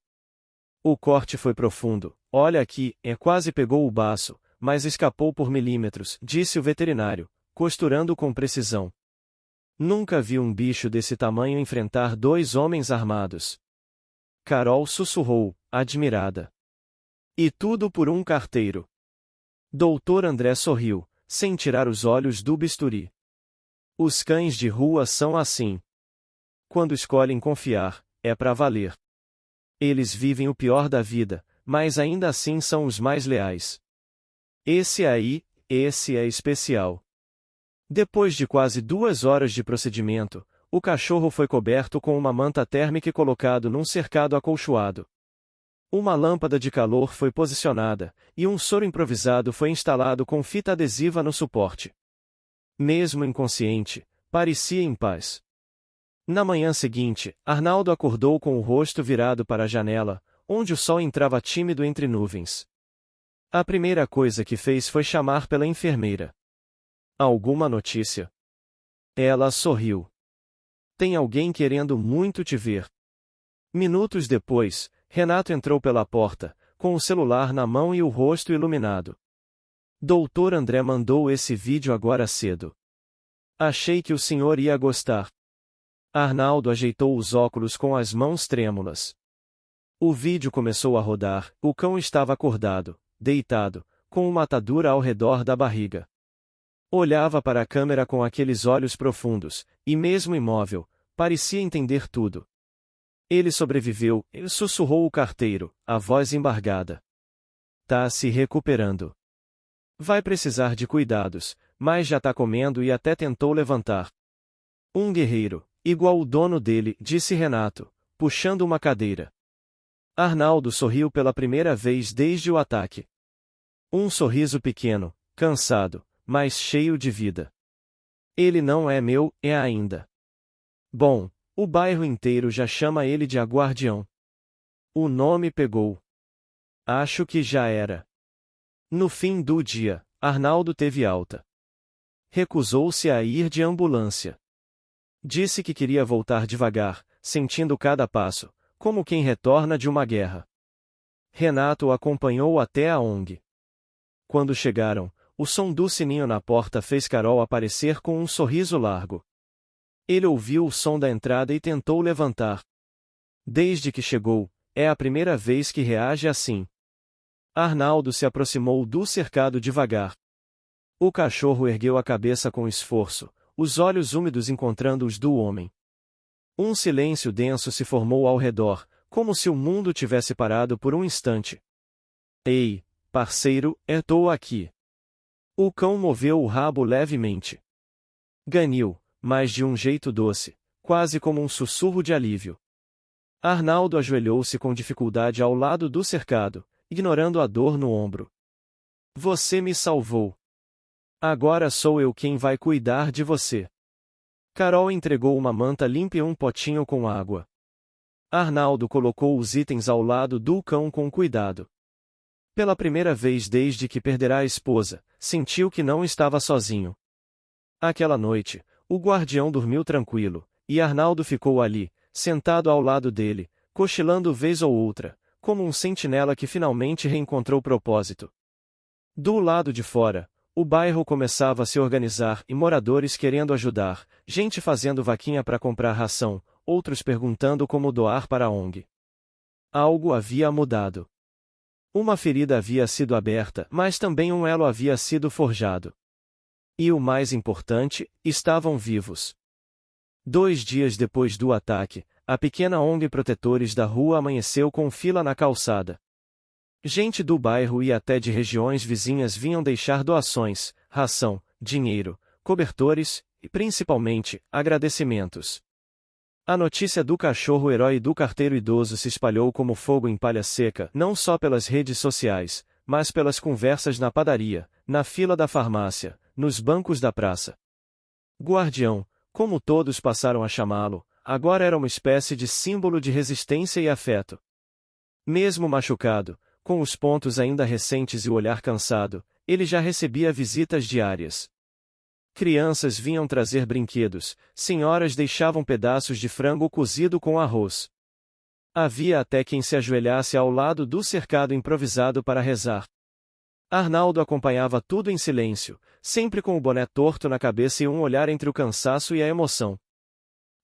O corte foi profundo, olha aqui, quase pegou o baço, mas escapou por milímetros, disse o veterinário, costurando com precisão. Nunca vi um bicho desse tamanho enfrentar dois homens armados. Carol sussurrou, admirada. E tudo por um carteiro. Dr. André sorriu, sem tirar os olhos do bisturi. Os cães de rua são assim. Quando escolhem confiar, é pra valer. Eles vivem o pior da vida, mas ainda assim são os mais leais. Esse é especial. Depois de quase 2 horas de procedimento, O cachorro foi coberto com uma manta térmica e colocado num cercado acolchoado. Uma lâmpada de calor foi posicionada, e um soro improvisado foi instalado com fita adesiva no suporte. Mesmo inconsciente, parecia em paz. Na manhã seguinte, Arnaldo acordou com o rosto virado para a janela, onde o sol entrava tímido entre nuvens. A primeira coisa que fez foi chamar pela enfermeira. Alguma notícia? Ela sorriu. Tem alguém querendo muito te ver. Minutos depois, Renato entrou pela porta, com o celular na mão e o rosto iluminado. Doutor André mandou esse vídeo agora cedo. Achei que o senhor ia gostar. Arnaldo ajeitou os óculos com as mãos trêmulas. O vídeo começou a rodar, o cão estava acordado, deitado, com uma atadura ao redor da barriga. Olhava para a câmera com aqueles olhos profundos, e mesmo imóvel, parecia entender tudo. Ele sobreviveu, sussurrou o carteiro, a voz embargada. Tá se recuperando. Vai precisar de cuidados, mas já tá comendo e até tentou levantar. Um guerreiro, igual o dono dele, disse Renato, puxando uma cadeira. Arnaldo sorriu pela primeira vez desde o ataque. Um sorriso pequeno, cansado, mas cheio de vida. Ele não é meu, é ainda. Bom, o bairro inteiro já chama ele de Aguardião. O nome pegou. Acho que já era. No fim do dia, Arnaldo teve alta. Recusou-se a ir de ambulância. Disse que queria voltar devagar, sentindo cada passo, como quem retorna de uma guerra. Renato o acompanhou até a ONG. Quando chegaram, o som do sininho na porta fez Carol aparecer com um sorriso largo. Ele ouviu o som da entrada e tentou levantar. Desde que chegou, é a primeira vez que reage assim. Arnaldo se aproximou do cercado devagar. O cachorro ergueu a cabeça com esforço, os olhos úmidos encontrando os do homem. Um silêncio denso se formou ao redor, como se o mundo tivesse parado por um instante. Ei, parceiro, tô aqui. O cão moveu o rabo levemente. Ganiu, mas de um jeito doce, quase como um sussurro de alívio. Arnaldo ajoelhou-se com dificuldade ao lado do cercado, ignorando a dor no ombro. Você me salvou. Agora sou eu quem vai cuidar de você. Carol entregou uma manta limpa e um potinho com água. Arnaldo colocou os itens ao lado do cão com cuidado. Pela primeira vez desde que perderá a esposa, sentiu que não estava sozinho. Aquela noite, o guardião dormiu tranquilo, e Arnaldo ficou ali, sentado ao lado dele, cochilando vez ou outra, como um sentinela que finalmente reencontrou propósito. Do lado de fora, o bairro começava a se organizar e moradores querendo ajudar, gente fazendo vaquinha para comprar ração, outros perguntando como doar para a ONG. Algo havia mudado. Uma ferida havia sido aberta, mas também um elo havia sido forjado. E o mais importante, estavam vivos. 2 dias depois do ataque, a pequena ONG Protetores da Rua amanheceu com fila na calçada. Gente do bairro e até de regiões vizinhas vinham deixar doações, ração, dinheiro, cobertores, e principalmente, agradecimentos. A notícia do cachorro-herói e do carteiro idoso se espalhou como fogo em palha seca, não só pelas redes sociais, mas pelas conversas na padaria, na fila da farmácia, nos bancos da praça. Guardião, como todos passaram a chamá-lo, agora era uma espécie de símbolo de resistência e afeto. Mesmo machucado, com os pontos ainda recentes e o olhar cansado, ele já recebia visitas diárias. Crianças vinham trazer brinquedos, senhoras deixavam pedaços de frango cozido com arroz. Havia até quem se ajoelhasse ao lado do cercado improvisado para rezar. Arnaldo acompanhava tudo em silêncio, sempre com o boné torto na cabeça e um olhar entre o cansaço e a emoção.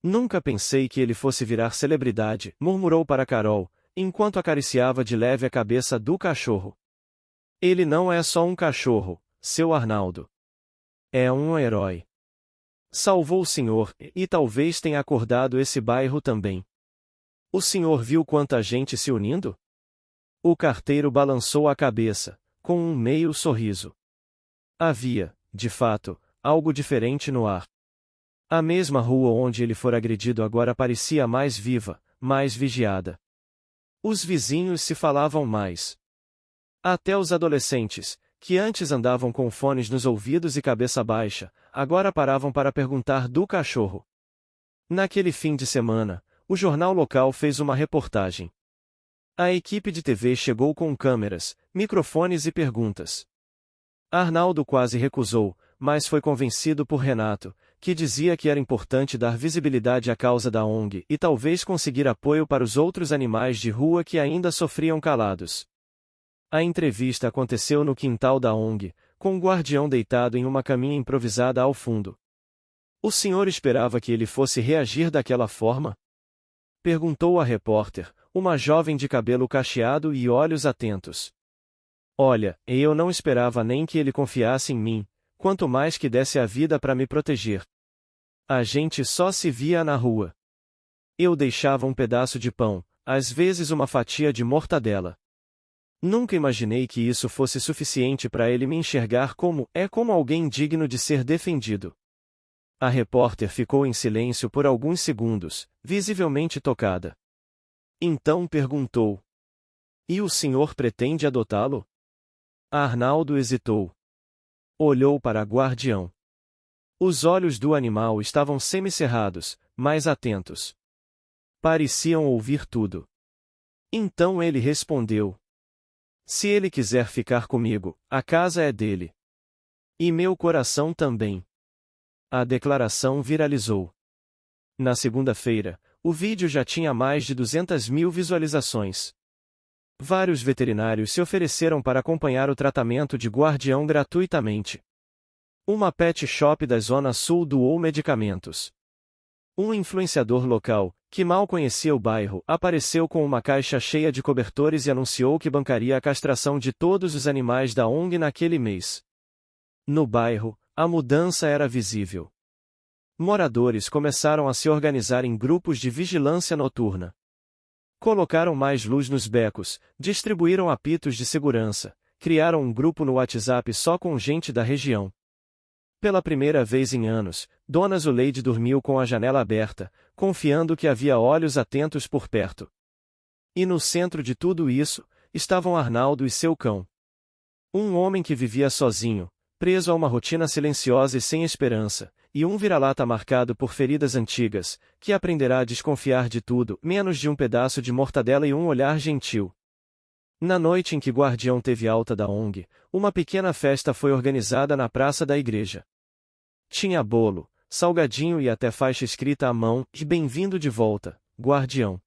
Nunca pensei que ele fosse virar celebridade, murmurou para Carol, enquanto acariciava de leve a cabeça do cachorro. Ele não é só um cachorro, seu Arnaldo. É um herói. Salvou o senhor, e talvez tenha acordado esse bairro também. O senhor viu quanta gente se unindo? O carteiro balançou a cabeça, com um meio sorriso. Havia, de fato, algo diferente no ar. A mesma rua onde ele fora agredido agora parecia mais viva, mais vigiada. Os vizinhos se falavam mais. Até os adolescentes, que antes andavam com fones nos ouvidos e cabeça baixa, agora paravam para perguntar do cachorro. Naquele fim de semana, o jornal local fez uma reportagem. A equipe de TV chegou com câmeras, microfones e perguntas. Arnaldo quase recusou, mas foi convencido por Renato, que dizia que era importante dar visibilidade à causa da ONG e talvez conseguir apoio para os outros animais de rua que ainda sofriam calados. A entrevista aconteceu no quintal da ONG, com o guardião deitado em uma caminha improvisada ao fundo. O senhor esperava que ele fosse reagir daquela forma? Perguntou a repórter, uma jovem de cabelo cacheado e olhos atentos. Olha, eu não esperava nem que ele confiasse em mim, quanto mais que desse a vida para me proteger. A gente só se via na rua. Eu deixava um pedaço de pão, às vezes uma fatia de mortadela. Nunca imaginei que isso fosse suficiente para ele me enxergar como alguém digno de ser defendido. A repórter ficou em silêncio por alguns segundos, visivelmente tocada. Então perguntou: E o senhor pretende adotá-lo? Arnaldo hesitou. Olhou para Guardião. Os olhos do animal estavam semicerrados, mas atentos. Pareciam ouvir tudo. Então ele respondeu: Se ele quiser ficar comigo, a casa é dele. E meu coração também. A declaração viralizou. Na segunda-feira, o vídeo já tinha mais de 200.000 visualizações. Vários veterinários se ofereceram para acompanhar o tratamento de Guardião gratuitamente. Uma pet shop da Zona Sul doou medicamentos. Um influenciador local, que mal conhecia o bairro, apareceu com uma caixa cheia de cobertores e anunciou que bancaria a castração de todos os animais da ONG naquele mês. No bairro, a mudança era visível. Moradores começaram a se organizar em grupos de vigilância noturna. Colocaram mais luz nos becos, distribuíram apitos de segurança, criaram um grupo no WhatsApp só com gente da região. Pela primeira vez em anos, Dona Zuleide dormiu com a janela aberta, confiando que havia olhos atentos por perto. E no centro de tudo isso, estavam Arnaldo e seu cão. Um homem que vivia sozinho, preso a uma rotina silenciosa e sem esperança, e um vira-lata marcado por feridas antigas, que aprenderá a desconfiar de tudo, menos de um pedaço de mortadela e um olhar gentil. Na noite em que Guardião teve alta da ONG, uma pequena festa foi organizada na praça da igreja. Tinha bolo, salgadinho e até faixa escrita à mão, e bem-vindo de volta, Guardião.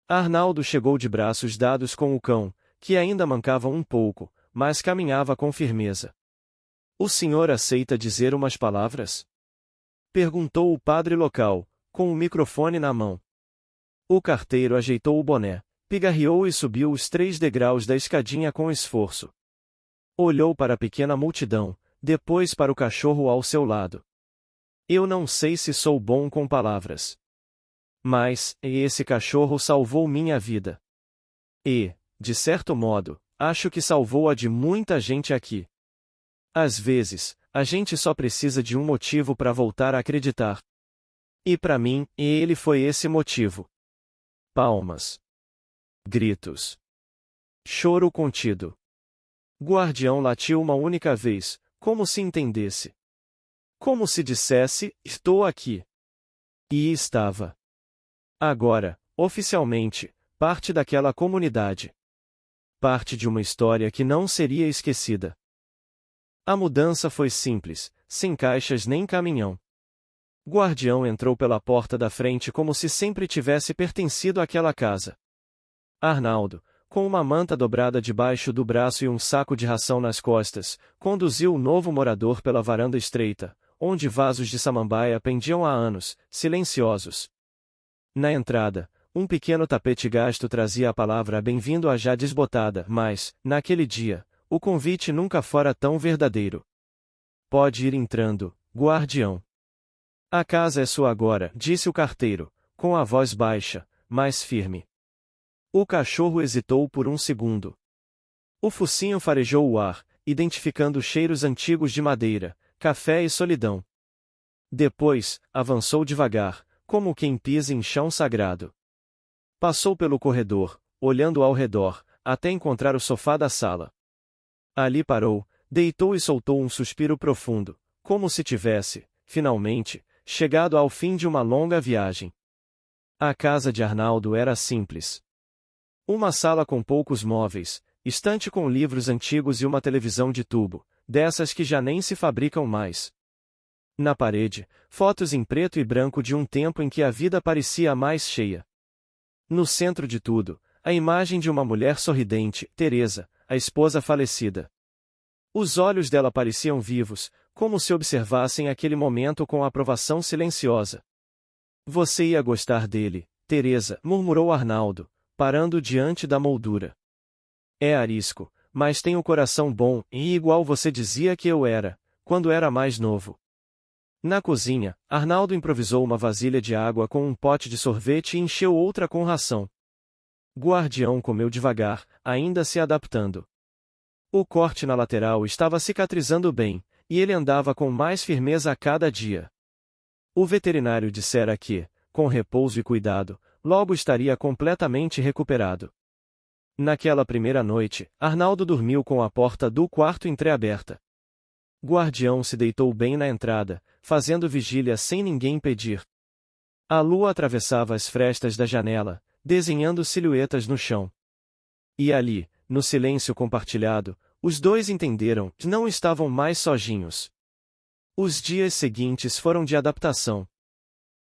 Arnaldo chegou de braços dados com o cão, que ainda mancava um pouco, mas caminhava com firmeza. O senhor aceita dizer umas palavras? Perguntou o padre local, com o microfone na mão. O carteiro ajeitou o boné, pigarreou e subiu os 3 degraus da escadinha com esforço. Olhou para a pequena multidão, depois para o cachorro ao seu lado. Eu não sei se sou bom com palavras. Mas, esse cachorro salvou minha vida. E, de certo modo, acho que salvou a de muita gente aqui. Às vezes, a gente só precisa de um motivo para voltar a acreditar. E para mim, ele foi esse motivo. Palmas. Gritos. Choro contido. Guardião latiu uma única vez, como se entendesse. Como se dissesse, estou aqui. E estava. Agora, oficialmente, parte daquela comunidade. Parte de uma história que não seria esquecida. A mudança foi simples, sem caixas nem caminhão. Guardião entrou pela porta da frente como se sempre tivesse pertencido àquela casa. Arnaldo, com uma manta dobrada debaixo do braço e um saco de ração nas costas, conduziu o novo morador pela varanda estreita, onde vasos de samambaia pendiam há anos, silenciosos. Na entrada, um pequeno tapete gasto trazia a palavra bem-vindo a já desbotada, mas, naquele dia, o convite nunca fora tão verdadeiro. Pode ir entrando, Guardião. A casa é sua agora, disse o carteiro, com a voz baixa, mas firme. O cachorro hesitou por um segundo. O focinho farejou o ar, identificando cheiros antigos de madeira, café e solidão. Depois, avançou devagar, como quem pisa em chão sagrado. Passou pelo corredor, olhando ao redor, até encontrar o sofá da sala. Ali parou, deitou e soltou um suspiro profundo, como se tivesse, finalmente, chegado ao fim de uma longa viagem. A casa de Arnaldo era simples. Uma sala com poucos móveis, estante com livros antigos e uma televisão de tubo, dessas que já nem se fabricam mais. Na parede, fotos em preto e branco de um tempo em que a vida parecia mais cheia. No centro de tudo, a imagem de uma mulher sorridente, Teresa, a esposa falecida. Os olhos dela pareciam vivos, como se observassem aquele momento com aprovação silenciosa. Você ia gostar dele, Teresa, murmurou Arnaldo, parando diante da moldura. É arisco, mas tem o coração bom, e igual você dizia que eu era, quando era mais novo. Na cozinha, Arnaldo improvisou uma vasilha de água com um pote de sorvete e encheu outra com ração. Guardião comeu devagar, ainda se adaptando. O corte na lateral estava cicatrizando bem, e ele andava com mais firmeza a cada dia. O veterinário dissera que, com repouso e cuidado, logo estaria completamente recuperado. Naquela primeira noite, Arnaldo dormiu com a porta do quarto entreaberta. Guardião se deitou bem na entrada, fazendo vigília sem ninguém pedir. A lua atravessava as frestas da janela, desenhando silhuetas no chão. E ali, no silêncio compartilhado, os dois entenderam que não estavam mais sozinhos. Os dias seguintes foram de adaptação.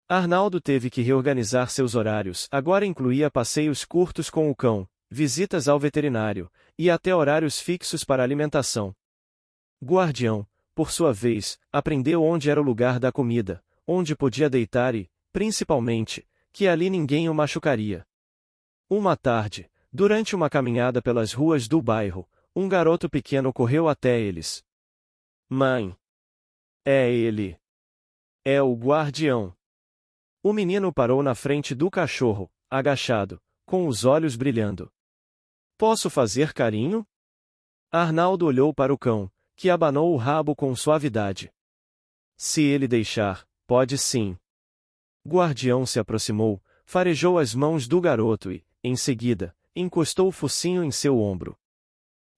Arnaldo teve que reorganizar seus horários, agora incluía passeios curtos com o cão, visitas ao veterinário, e até horários fixos para alimentação. Guardião, por sua vez, aprendeu onde era o lugar da comida, onde podia deitar e, principalmente, que ali ninguém o machucaria. Uma tarde, durante uma caminhada pelas ruas do bairro, um garoto pequeno correu até eles. Mãe! É ele! É o guardião! O menino parou na frente do cachorro, agachado, com os olhos brilhando. Posso fazer carinho? Arnaldo olhou para o cão, que abanou o rabo com suavidade. Se ele deixar, pode sim. Guardião se aproximou, farejou as mãos do garoto e, em seguida, encostou o focinho em seu ombro.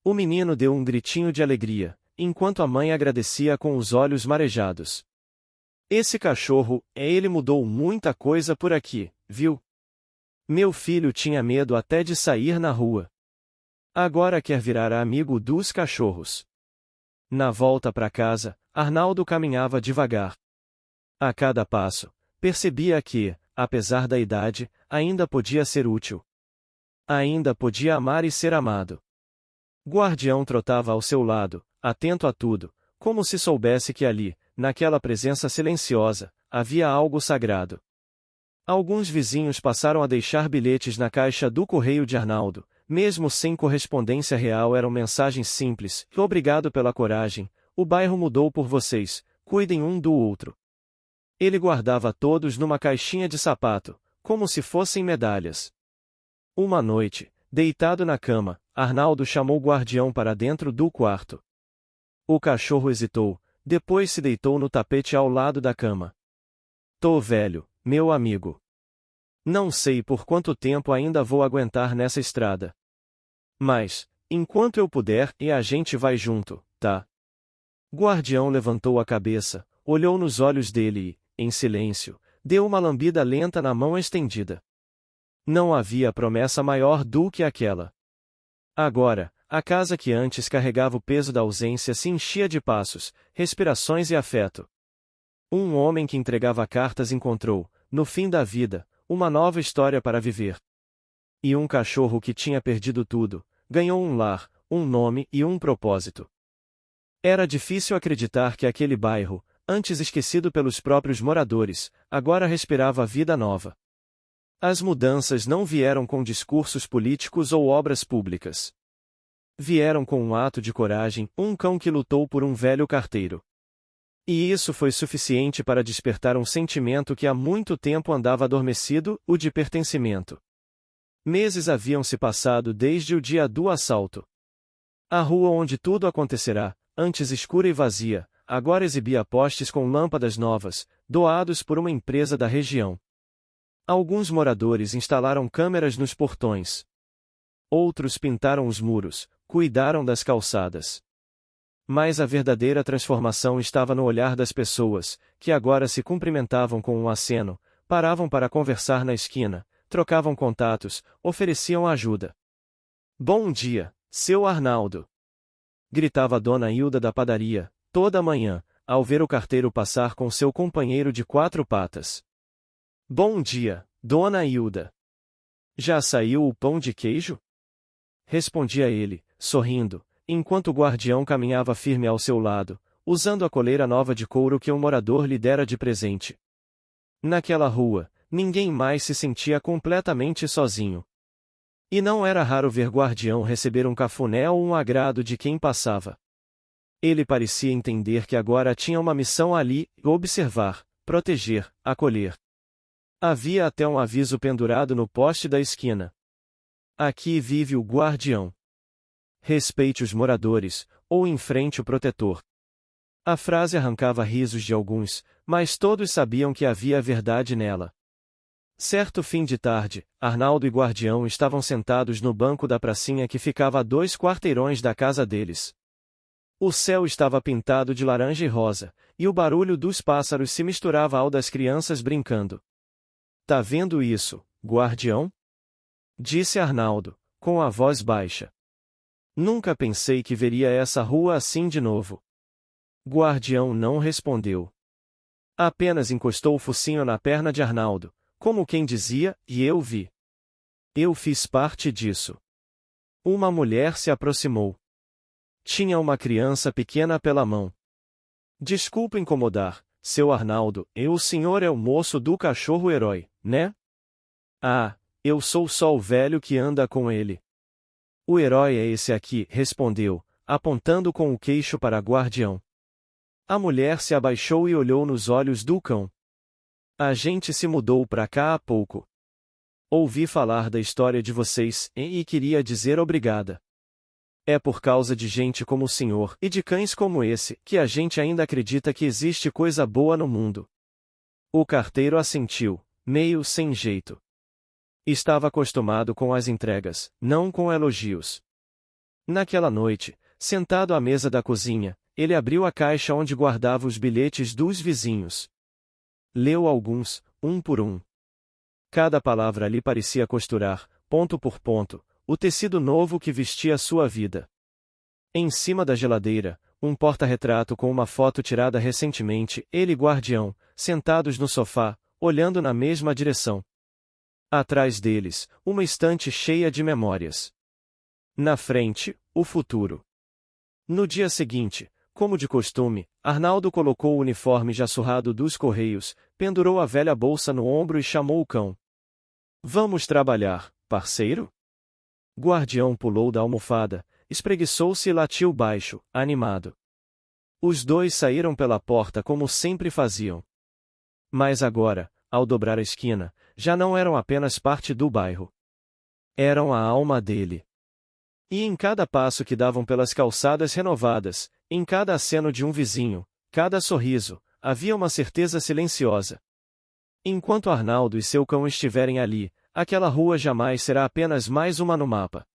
O menino deu um gritinho de alegria, enquanto a mãe agradecia com os olhos marejados. Esse cachorro, ele mudou muita coisa por aqui, viu? Meu filho tinha medo até de sair na rua. Agora quer virar amigo dos cachorros. Na volta para casa, Arnaldo caminhava devagar. A cada passo, percebia que, apesar da idade, ainda podia ser útil. Ainda podia amar e ser amado. Guardião trotava ao seu lado, atento a tudo, como se soubesse que ali, naquela presença silenciosa, havia algo sagrado. Alguns vizinhos passaram a deixar bilhetes na caixa do correio de Arnaldo. Mesmo sem correspondência real, eram mensagens simples: obrigado pela coragem, o bairro mudou por vocês, cuidem um do outro. Ele guardava todos numa caixinha de sapato, como se fossem medalhas. Uma noite, deitado na cama, Arnaldo chamou o guardião para dentro do quarto. O cachorro hesitou, depois se deitou no tapete ao lado da cama. Tô velho, meu amigo. Não sei por quanto tempo ainda vou aguentar nessa estrada. Mas, enquanto eu puder, e a gente vai junto, tá? Guardião levantou a cabeça, olhou nos olhos dele e, em silêncio, deu uma lambida lenta na mão estendida. Não havia promessa maior do que aquela. Agora, a casa que antes carregava o peso da ausência se enchia de passos, respirações e afeto. Um homem que entregava cartas encontrou, no fim da vida, uma nova história para viver. E um cachorro que tinha perdido tudo, ganhou um lar, um nome e um propósito. Era difícil acreditar que aquele bairro, antes esquecido pelos próprios moradores, agora respirava vida nova. As mudanças não vieram com discursos políticos ou obras públicas. Vieram com um ato de coragem, um cão que lutou por um velho carteiro. E isso foi suficiente para despertar um sentimento que há muito tempo andava adormecido, o de pertencimento. Meses haviam se passado desde o dia do assalto. A rua onde tudo acontecerá, antes escura e vazia, agora exibia postes com lâmpadas novas, doados por uma empresa da região. Alguns moradores instalaram câmeras nos portões. Outros pintaram os muros, cuidaram das calçadas. Mas a verdadeira transformação estava no olhar das pessoas, que agora se cumprimentavam com um aceno, paravam para conversar na esquina, trocavam contatos, ofereciam ajuda. "Bom dia, seu Arnaldo!" gritava Dona Hilda da padaria, toda manhã, ao ver o carteiro passar com seu companheiro de 4 patas. "Bom dia, Dona Hilda! Já saiu o pão de queijo?" respondia ele, sorrindo, enquanto o guardião caminhava firme ao seu lado, usando a coleira nova de couro que um morador lhe dera de presente. Naquela rua, ninguém mais se sentia completamente sozinho. E não era raro ver guardião receber um cafuné ou um agrado de quem passava. Ele parecia entender que agora tinha uma missão ali: observar, proteger, acolher. Havia até um aviso pendurado no poste da esquina. "Aqui vive o guardião. Respeite os moradores, ou enfrente o protetor." A frase arrancava risos de alguns, mas todos sabiam que havia verdade nela. Certo fim de tarde, Arnaldo e Guardião estavam sentados no banco da pracinha que ficava a 2 quarteirões da casa deles. O céu estava pintado de laranja e rosa, e o barulho dos pássaros se misturava ao das crianças brincando. "Tá vendo isso, Guardião?" disse Arnaldo, com a voz baixa. "Nunca pensei que veria essa rua assim de novo." Guardião não respondeu. Apenas encostou o focinho na perna de Arnaldo, como quem dizia: "E eu vi. Eu fiz parte disso." Uma mulher se aproximou. Tinha uma criança pequena pela mão. "Desculpe incomodar, seu Arnaldo, o senhor é o moço do cachorro-herói, né?" "Ah, eu sou só o velho que anda com ele." "O herói é esse aqui", respondeu, apontando com o queixo para Guardião. A mulher se abaixou e olhou nos olhos do cão. "A gente se mudou pra cá há pouco. Ouvi falar da história de vocês, e queria dizer obrigada. É por causa de gente como o senhor, e de cães como esse, que a gente ainda acredita que existe coisa boa no mundo." O carteiro assentiu, meio sem jeito. Estava acostumado com as entregas, não com elogios. Naquela noite, sentado à mesa da cozinha, ele abriu a caixa onde guardava os bilhetes dos vizinhos. Leu alguns, um por um. Cada palavra ali parecia costurar, ponto por ponto, o tecido novo que vestia sua vida. Em cima da geladeira, um porta-retrato com uma foto tirada recentemente, ele e Guardião, sentados no sofá, olhando na mesma direção. Atrás deles, uma estante cheia de memórias. Na frente, o futuro. No dia seguinte, como de costume, Arnaldo colocou o uniforme já surrado dos Correios, pendurou a velha bolsa no ombro e chamou o cão. "Vamos trabalhar, parceiro?" Guardião pulou da almofada, espreguiçou-se e latiu baixo, animado. Os dois saíram pela porta como sempre faziam. Mas agora, ao dobrar a esquina, já não eram apenas parte do bairro. Eram a alma dele. E em cada passo que davam pelas calçadas renovadas, em cada aceno de um vizinho, cada sorriso, havia uma certeza silenciosa. Enquanto Arnaldo e seu cão estiverem ali, aquela rua jamais será apenas mais uma no mapa.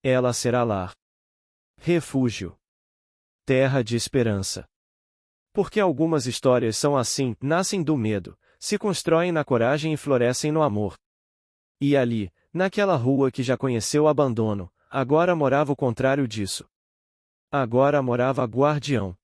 Ela será lar. Refúgio. Terra de esperança. Porque algumas histórias são assim, nascem do medo, se constroem na coragem e florescem no amor. E ali, naquela rua que já conheceu o abandono, agora morava o contrário disso. Agora morava Guardião.